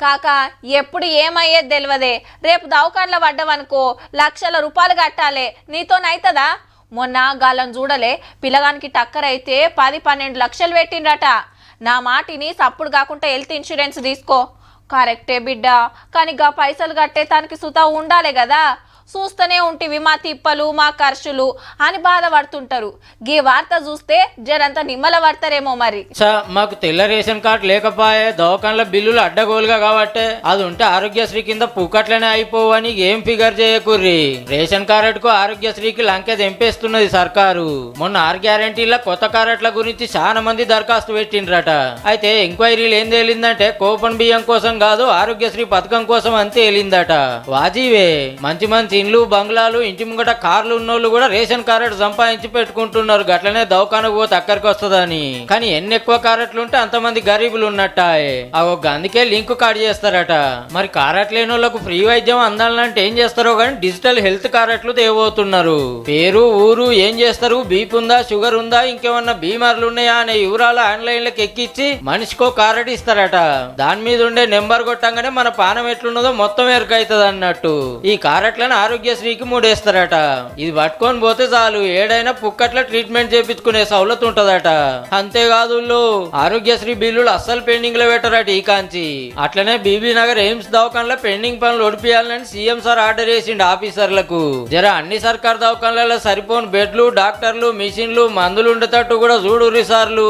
కాక ఎప్పుడు ఏమయ్యేది తెలియదే. రేపు దవాఖానలో పడ్డవనుకో లక్షల రూపాయలు కట్టాలి. నీతోనైతదా? మొన్న గాలం చూడలే, పిల్లగానికి టక్కర్ అయితే 10-12 లక్షలు పెట్టిండ్రట. నా మాటిని సప్పుడు కాకుండా హెల్త్ ఇన్సూరెన్స్ తీసుకో. కరెక్టే బిడ్డ, కానీ గా పైసలు కట్టే తనకి సుతా ఉండాలి కదా. చూస్తూనే ఉంటివి మా తిప్పలు మా ఖర్చులు అని బాధపడుతుంటారు. గీ వార్త చూస్తే జరంతా నిమ్మల పడతారేమో. మరి మాకు తెల్ల రేషన్ కార్డు లేకపోయే, దవాఖాన్ల బిల్లులు అడ్డగోలుగా కాబట్టే అది ఉంటే ఆరోగ్యశ్రీ కింద పుక్కట్లనే అయిపోవని ఏం ఫిగర్ చేయకుర్రి. రేషన్ కార్డుకు ఆరోగ్యశ్రీకి లంకె తెంపేస్తున్నది సర్కారు. మొన్న 6 గ్యారెంటీల కొత్త కార్డుల గురించి చాలా మంది దరఖాస్తు పెట్టిండ్రట. అయితే ఎంక్వైరీలు ఏం తేలిందంటే కూపన్ బియ్యం కోసం కాదు, ఆరోగ్యశ్రీ పథకం కోసం అని తేలిందట. వాజీవే మంచి మంచి ఇండ్లు బంగ్లాలు ఇంటి ముంగట కార్లు ఉన్నోళ్ళు కూడా రేషన్ కార్డు సంపాదించి పెట్టుకుంటున్నారు. గట్లనే దవాఖానకు పోతే అక్కడికి వస్తుందని. కానీ ఎన్ని ఎక్కువ కార్డులు ఉంటే అంతమంది గరీబులు ఉన్నట్టాయే. అందుకే లింక్ కార్డు చేస్తారట. మరి కార్డు లేని వాళ్ళకు ఫ్రీ వైద్యం అందాలంటే ఏం చేస్తారో కానీ డిజిటల్ హెల్త్ కార్డులు తేబోతున్నారు. పేరు ఊరు ఏం చేస్తారు, బీపీ ఉందా షుగర్ ఉందా ఇంకేమన్నా బీమార్లు ఉన్నాయా అనే వివరాలు ఆన్లైన్ లోకి ఎక్కించి మనిషికో కార్డు ఇస్తారట. దాని మీద ఉండే నెంబర్ కొట్టంగానే మన పానం ఎట్లున్నదో మొత్తం ఎరుకైతుంది అన్నట్టు. ఈ కార్డులను ఆరోగ్యశ్రీకి మూడేస్తారట. ఇది పట్టుకొని పోతే చాలు, ఏడైనా పుక్కట్ల ట్రీట్మెంట్ చేపించుకునే సౌలత్ ఉంటదట. అంతేకాదు ఆరోగ్యశ్రీ బిల్లులు అస్సలు పెండింగ్ లో పెట్టరట ఈ కాంచి. అట్లనే బీబీ నగర్ ఎయిమ్స్ దవాఖాన్లో పెండింగ్ పనులు ఒడిపియాలని సీఎం సార్ ఆర్డర్ చేసిండు ఆఫీసర్లకు. జర అన్ని సర్కార్ దవాఖాన్లలో సరిపోని బెడ్లు డాక్టర్లు మిషన్లు మందులు ఉండేటట్టు కూడా చూడుర్రి సార్లు.